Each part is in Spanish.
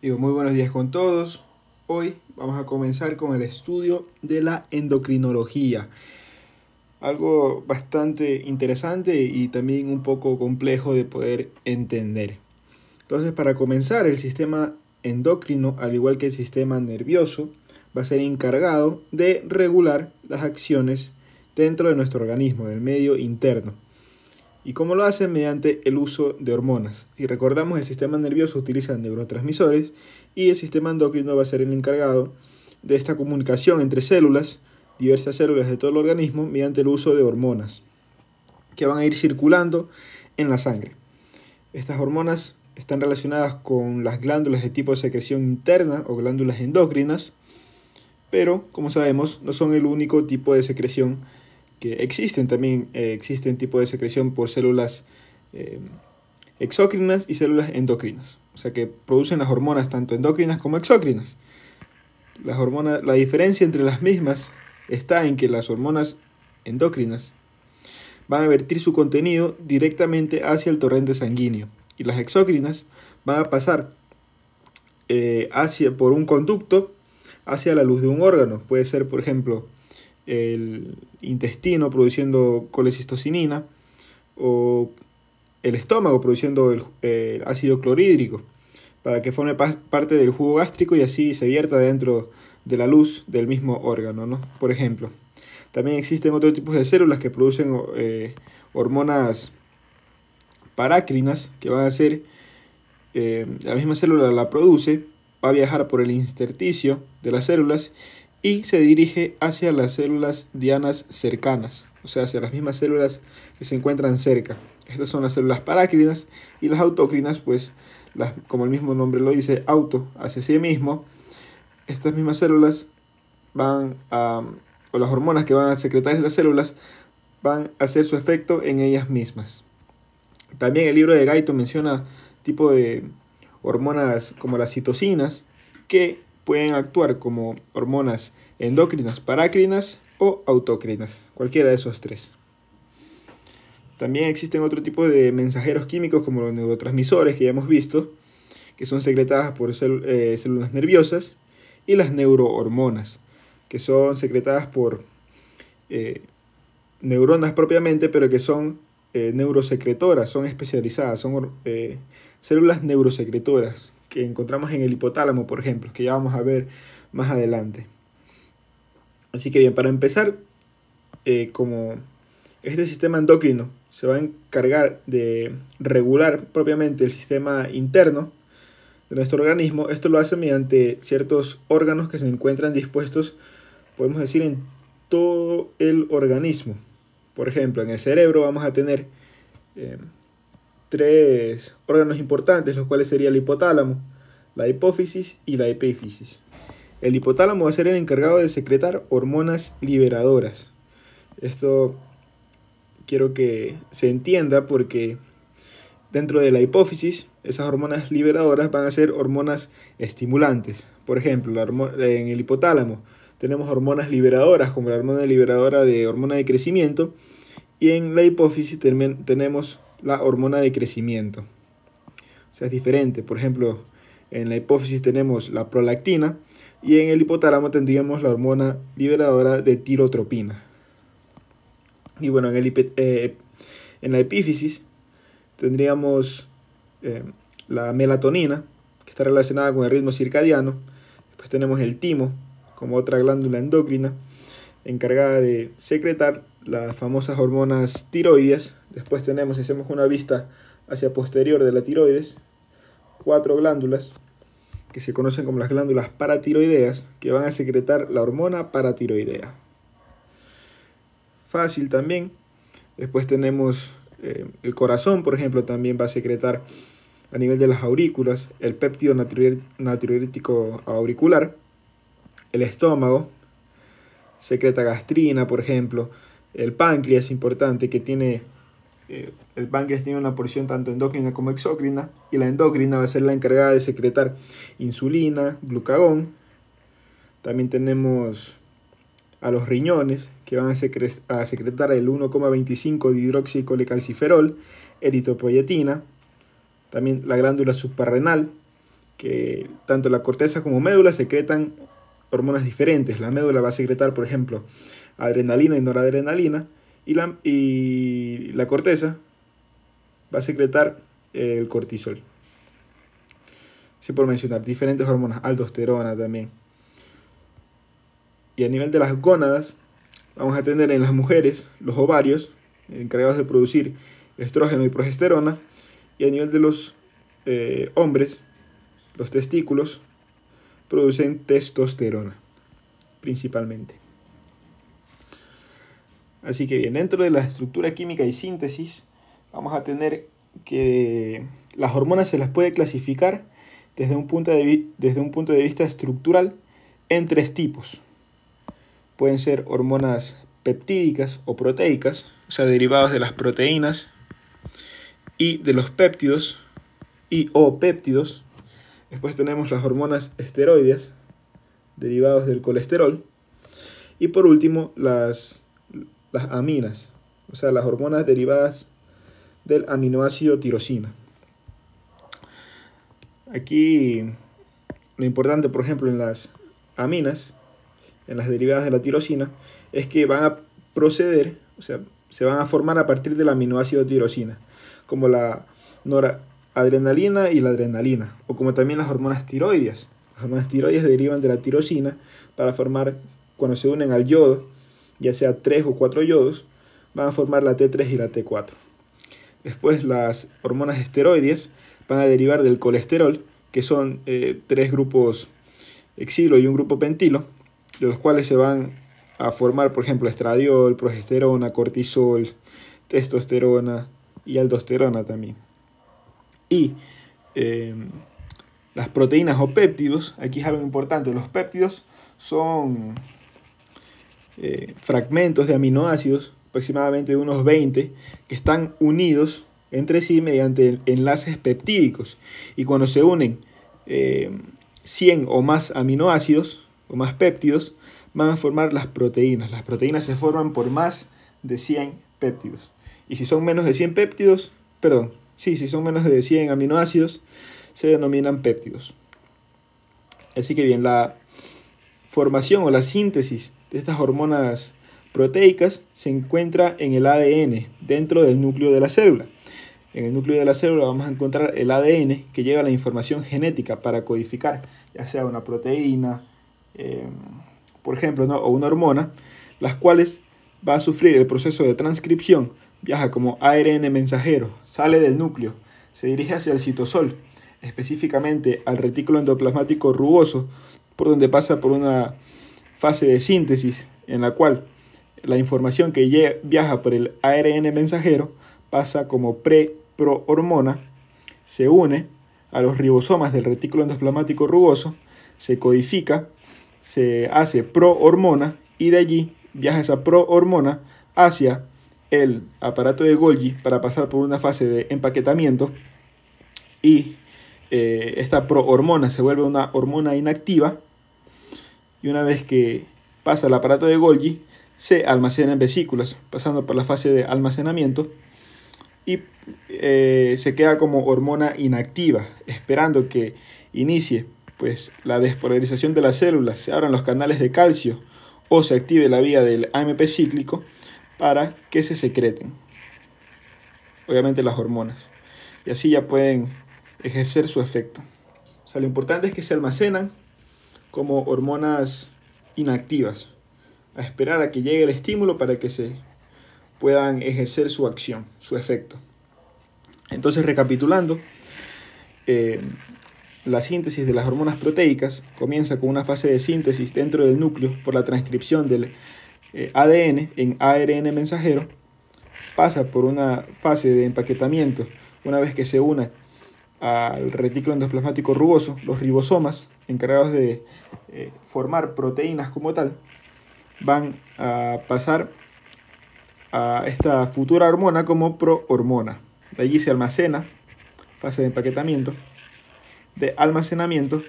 Muy buenos días con todos. Hoy vamos a comenzar con el estudio de la endocrinología. Algo bastante interesante y también un poco complejo de poder entender. Entonces, para comenzar, el sistema endocrino, al igual que el sistema nervioso, va a ser encargado de regular las acciones dentro de nuestro organismo, del medio interno. ¿Y cómo lo hacen? Mediante el uso de hormonas. Si recordamos, el sistema nervioso utiliza neurotransmisores y el sistema endocrino va a ser el encargado de esta comunicación entre células, diversas células de todo el organismo, mediante el uso de hormonas que van a ir circulando en la sangre. Estas hormonas están relacionadas con las glándulas de tipo de secreción interna o glándulas endocrinas, pero como sabemos no son el único tipo de secreción que existen. También existen tipos de secreción por células exócrinas y células endocrinas, o sea que producen las hormonas tanto endocrinas como exócrinas. La diferencia entre las mismas está en que las hormonas endocrinas van a vertir su contenido directamente hacia el torrente sanguíneo y las exócrinas van a pasar por un conducto hacia la luz de un órgano. Puede ser, por ejemplo, el intestino produciendo colecistocinina o el estómago produciendo el ácido clorhídrico para que forme parte del jugo gástrico y así se vierta dentro de la luz del mismo órgano, ¿no? Por ejemplo, también existen otros tipos de células que producen hormonas parácrinas que van a ser, la misma célula la produce, va a viajar por el intersticio de las células y se dirige hacia las células dianas cercanas, o sea, hacia las mismas células que se encuentran cerca. Estas son las células parácrinas y las autócrinas, pues, como el mismo nombre lo dice, auto, hacia sí mismo. Estas mismas células o las hormonas que van a secretar estas células, van a hacer su efecto en ellas mismas. También el libro de Guyton menciona tipo de hormonas como las citocinas, que pueden actuar como hormonas endocrinas, parácrinas o autócrinas, cualquiera de esos tres. También existen otro tipo de mensajeros químicos como los neurotransmisores que ya hemos visto, que son secretadas por células nerviosas, y las neurohormonas, que son secretadas por neuronas propiamente, pero que son neurosecretoras, son especializadas, son células neurosecretoras que encontramos en el hipotálamo, por ejemplo, que ya vamos a ver más adelante. Así que bien, para empezar, como este sistema endocrino se va a encargar de regular propiamente el sistema interno de nuestro organismo, esto lo hace mediante ciertos órganos que se encuentran dispuestos, podemos decir, en todo el organismo. Por ejemplo, en el cerebro vamos a tener tres órganos importantes, los cuales sería el hipotálamo, la hipófisis y la epífisis. El hipotálamo va a ser el encargado de secretar hormonas liberadoras. Esto quiero que se entienda porque dentro de la hipófisis, esas hormonas liberadoras van a ser hormonas estimulantes. Por ejemplo, en el hipotálamo tenemos hormonas liberadoras como la hormona liberadora de hormona de crecimiento, y en la hipófisis tenemos la hormona de crecimiento. O sea, es diferente. Por ejemplo, en la hipófisis tenemos la prolactina y en el hipotálamo tendríamos la hormona liberadora de tirotropina. Y bueno, en la epífisis tendríamos la melatonina, que está relacionada con el ritmo circadiano. Después tenemos el timo, como otra glándula endocrina, encargada de secretar las famosas hormonas tiroides. Después tenemos, si hacemos una vista hacia posterior de la tiroides, 4 glándulas que se conocen como las glándulas paratiroideas, que van a secretar la hormona paratiroidea. Fácil también. Después tenemos el corazón, por ejemplo, también va a secretar a nivel de las aurículas el péptido natriurético auricular. El estómago secreta gastrina, por ejemplo. El páncreas, importante, que tiene el páncreas tiene una porción tanto endocrina como exócrina, y la endocrina va a ser la encargada de secretar insulina, glucagón. También tenemos a los riñones, que van a secretar el 1,25 dihidroxicolecalciferol, eritropoyetina. También la glándula suprarrenal, que tanto la corteza como médula secretan hormonas diferentes. La médula va a secretar, por ejemplo, adrenalina y noradrenalina, y la corteza va a secretar el cortisol. Sí, por mencionar diferentes hormonas, aldosterona también. Y a nivel de las gónadas, vamos a tener en las mujeres los ovarios, encargados de producir estrógeno y progesterona, y a nivel de los hombres, los testículos producen testosterona, principalmente. Así que bien, dentro de la estructura química y síntesis, vamos a tener que las hormonas se las puede clasificar desde un punto de vista estructural en 3 tipos. Pueden ser hormonas peptídicas o proteicas, o sea, derivadas de las proteínas y de los péptidos o péptidos. Después tenemos las hormonas esteroides, derivados del colesterol. Y por último, las aminas, o sea, las hormonas derivadas del aminoácido tirosina. Aquí lo importante, por ejemplo, en las aminas, en las derivadas de la tirosina, es que van a proceder, o sea, se van a formar a partir del aminoácido tirosina, como la noradrenalina y la adrenalina, o como también las hormonas tiroides. Las hormonas tiroides derivan de la tirosina para formar, cuando se unen al yodo, ya sea 3 o 4 yodos, van a formar la T3 y la T4. Después las hormonas esteroides van a derivar del colesterol, que son 3 grupos exilo y un grupo pentilo, de los cuales se van a formar, por ejemplo, estradiol, progesterona, cortisol, testosterona y aldosterona también. Y las proteínas o péptidos, aquí es algo importante. Los péptidos son fragmentos de aminoácidos, aproximadamente unos 20, que están unidos entre sí mediante enlaces peptídicos. Y cuando se unen 100 o más aminoácidos o más péptidos, van a formar las proteínas. Las proteínas se forman por más de 100 péptidos. Y si son menos de 100 péptidos, si son menos de 100 aminoácidos, se denominan péptidos. Así que bien, la formación o la síntesis de estas hormonas proteicas se encuentra en el ADN, dentro del núcleo de la célula. En el núcleo de la célula vamos a encontrar el ADN, que lleva la información genética para codificar, ya sea una proteína, por ejemplo, ¿no?, o una hormona, las cuales va a sufrir el proceso de transcripción, viaja como ARN mensajero, sale del núcleo, se dirige hacia el citosol, específicamente al retículo endoplasmático rugoso, por donde pasa por una fase de síntesis en la cual la información que viaja por el ARN mensajero pasa como prohormona, se une a los ribosomas del retículo endoplasmático rugoso, se codifica, se hace prohormona y de allí viaja esa prohormona hacia el aparato de Golgi para pasar por una fase de empaquetamiento y esta prohormona se vuelve una hormona inactiva y una vez que pasa al aparato de Golgi se almacena en vesículas, pasando por la fase de almacenamiento y se queda como hormona inactiva, esperando que inicie pues la despolarización de las células, se abran los canales de calcio o se active la vía del AMP cíclico para que se secreten, obviamente, las hormonas, y así ya pueden ejercer su efecto. O sea, lo importante es que se almacenan como hormonas inactivas, a esperar a que llegue el estímulo para que se puedan ejercer su acción, su efecto. Entonces, recapitulando, la síntesis de las hormonas proteicas comienza con una fase de síntesis dentro del núcleo por la transcripción del ADN en ARN mensajero, pasa por una fase de empaquetamiento una vez que se une al retículo endoplasmático rugoso, los ribosomas encargados de formar proteínas como tal, van a pasar a esta futura hormona como prohormona. De allí se almacena, fase de empaquetamiento, de almacenamiento,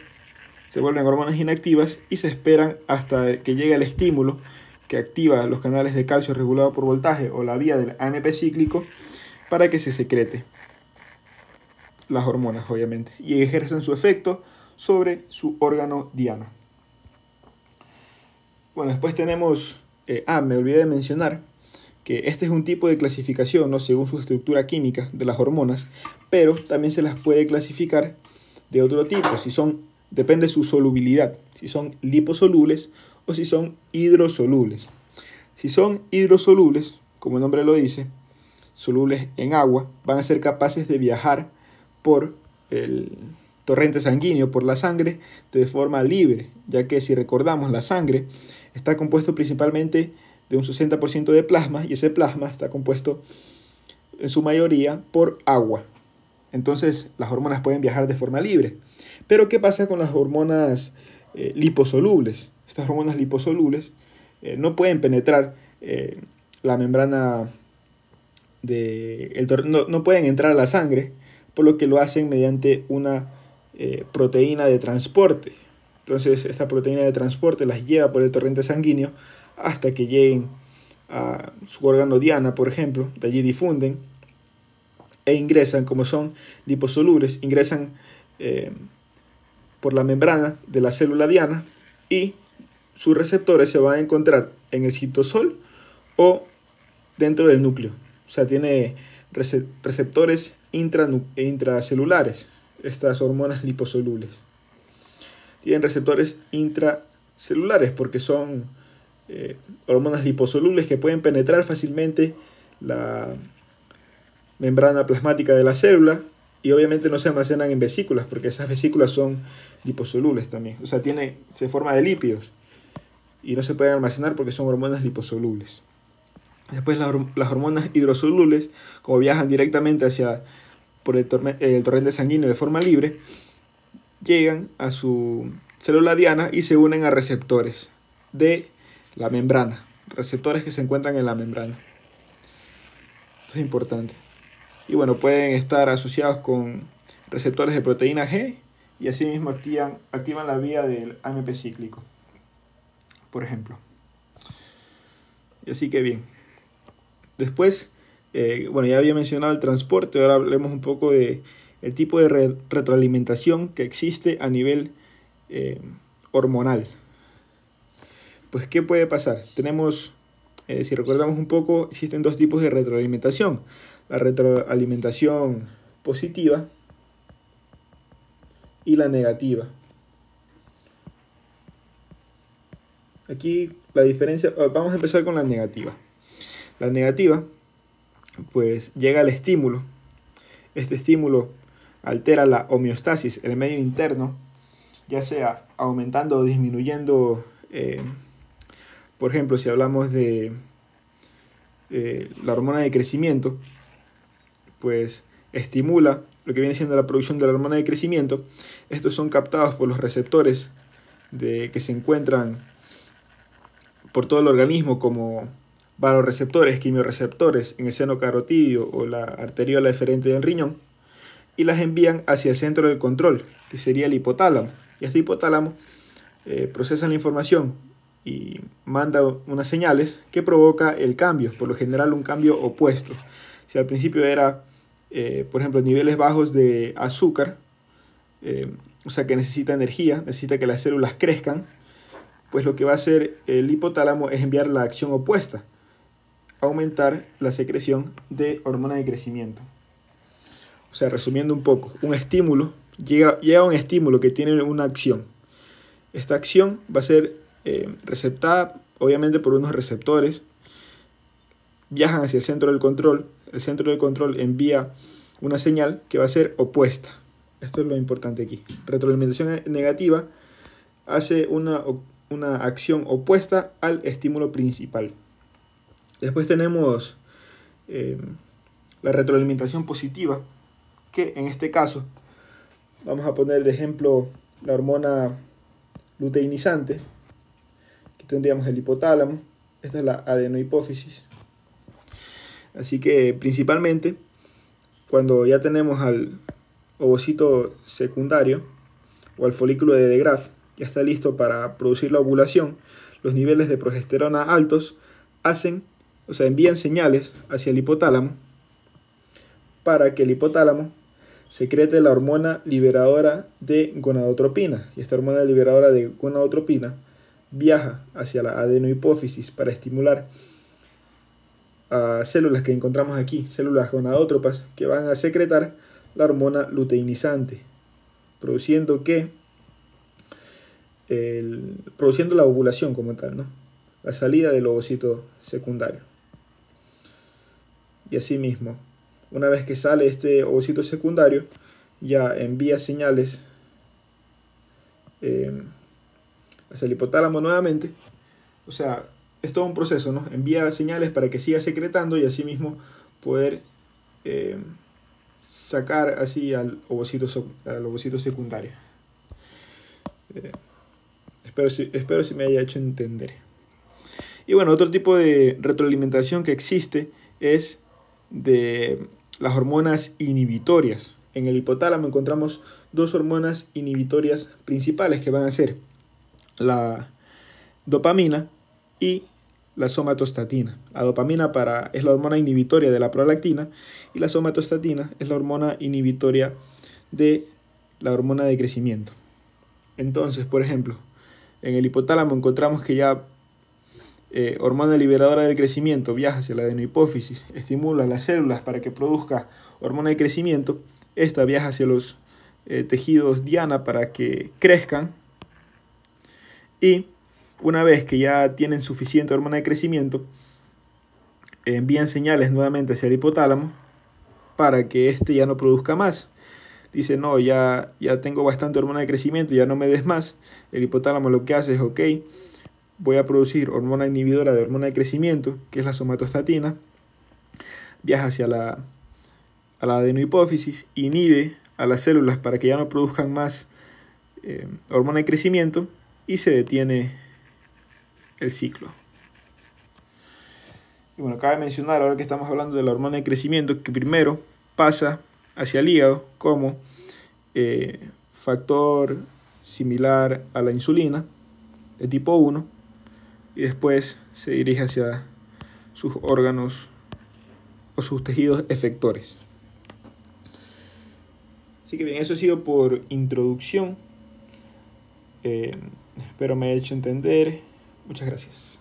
se vuelven hormonas inactivas y se esperan hasta que llegue el estímulo que activa los canales de calcio regulado por voltaje o la vía del AMP cíclico para que se secrete las hormonas, obviamente, y ejercen su efecto sobre su órgano diana. Bueno, después tenemos, me olvidé de mencionar que este es un tipo de clasificación, ¿no?, según su estructura química de las hormonas, pero también se las puede clasificar de otro tipo, depende de su solubilidad, si son liposolubles o si son hidrosolubles. Si son hidrosolubles, como el nombre lo dice, solubles en agua, van a ser capaces de viajar por el torrente sanguíneo, por la sangre, de forma libre, ya que si recordamos, la sangre está compuesto principalmente de un 60% de plasma, y ese plasma está compuesto en su mayoría por agua. Entonces las hormonas pueden viajar de forma libre. Pero ¿qué pasa con las hormonas liposolubles? Estas hormonas liposolubles no pueden penetrar la membrana no pueden entrar a la sangre, por lo que lo hacen mediante una proteína de transporte. Entonces esta proteína de transporte las lleva por el torrente sanguíneo hasta que lleguen a su órgano diana, por ejemplo. De allí difunden e ingresan, como son liposolubles, ingresan por la membrana de la célula diana, y sus receptores se van a encontrar en el citosol o dentro del núcleo. O sea, tiene receptores intracelulares, estas hormonas liposolubles. Tienen receptores intracelulares porque son hormonas liposolubles que pueden penetrar fácilmente la membrana plasmática de la célula, y obviamente no se almacenan en vesículas porque esas vesículas son liposolubles también. O sea, se forma de lípidos y no se pueden almacenar porque son hormonas liposolubles. Después las hormonas hidrosolubles, como viajan directamente por el torrente sanguíneo de forma libre, llegan a su célula diana y se unen a receptores de la membrana, receptores que se encuentran en la membrana. Esto es importante. Y bueno, pueden estar asociados con receptores de proteína G, y asimismo activan la vía del AMP cíclico, por ejemplo. Y así que bien. Después, bueno, ya había mencionado el transporte, ahora hablemos un poco de el tipo de retroalimentación que existe a nivel hormonal. Pues, ¿qué puede pasar? Tenemos, si recordamos un poco, existen dos tipos de retroalimentación. La retroalimentación positiva y la negativa. Aquí la diferencia, vamos a empezar con la negativa. La negativa, pues llega al estímulo. Este estímulo altera la homeostasis, el medio interno, ya sea aumentando o disminuyendo, por ejemplo, si hablamos de la hormona de crecimiento, pues estimula lo que viene siendo la producción de la hormona de crecimiento. Estos son captados por los receptores que se encuentran por todo el organismo, como vasoreceptores, quimiorreceptores en el seno carotídeo o la arteriola eferente del riñón, y las envían hacia el centro del control, que sería el hipotálamo. Y este hipotálamo procesa la información y manda unas señales que provoca el cambio, por lo general un cambio opuesto. Si al principio era, por ejemplo, niveles bajos de azúcar, o sea que necesita energía, necesita que las células crezcan, pues lo que va a hacer el hipotálamo es enviar la acción opuesta, aumentar la secreción de hormona de crecimiento. O sea, resumiendo un poco, un estímulo, llega un estímulo que tiene una acción. Esta acción va a ser receptada, obviamente, por unos receptores, viajan hacia el centro del control envía una señal que va a ser opuesta. Esto es lo importante aquí. Retroalimentación negativa hace una acción opuesta al estímulo principal. Después tenemos la retroalimentación positiva, que en este caso vamos a poner de ejemplo la hormona luteinizante, que tendríamos el hipotálamo. Esta es la adenohipófisis. Así que principalmente cuando ya tenemos al ovocito secundario o al folículo de De Graaf, ya está listo para producir la ovulación, los niveles de progesterona altos envían señales hacia el hipotálamo para que el hipotálamo secrete la hormona liberadora de gonadotropina. Y esta hormona liberadora de gonadotropina viaja hacia la adenohipófisis para estimular a células que encontramos aquí, células gonadótropas, que van a secretar la hormona luteinizante, produciendo produciendo la ovulación como tal, ¿no? La salida del ovocito secundario. Y asimismo, una vez que sale este ovocito secundario, ya envía señales hacia el hipotálamo nuevamente. O sea, es todo un proceso, ¿no? Envía señales para que siga secretando y asimismo poder sacar así al ovocito secundario. Espero si me haya hecho entender. Y bueno, otro tipo de retroalimentación que existe es de las hormonas inhibitorias. En el hipotálamo encontramos dos hormonas inhibitorias principales que van a ser la dopamina y la somatostatina. La dopamina es la hormona inhibitoria de la prolactina y la somatostatina es la hormona inhibitoria de la hormona de crecimiento. Entonces, por ejemplo, en el hipotálamo encontramos que ya hormona liberadora del crecimiento viaja hacia la adenohipófisis, estimula las células para que produzca hormona de crecimiento. Esta viaja hacia los tejidos diana para que crezcan. Y una vez que ya tienen suficiente hormona de crecimiento, envían señales nuevamente hacia el hipotálamo para que éste ya no produzca más. Dice, no, ya tengo bastante hormona de crecimiento, ya no me des más. El hipotálamo lo que hace es, ok, voy a producir hormona inhibidora de hormona de crecimiento, que es la somatostatina. Viaja hacia la adenohipófisis, inhibe a las células para que ya no produzcan más hormona de crecimiento y se detiene el ciclo. Y bueno, cabe mencionar, ahora que estamos hablando de la hormona de crecimiento, que primero pasa hacia el hígado como factor similar a la insulina de tipo 1 y después se dirige hacia sus órganos o sus tejidos efectores. Así que bien, eso ha sido por introducción. Espero me haya hecho entender. Muchas gracias.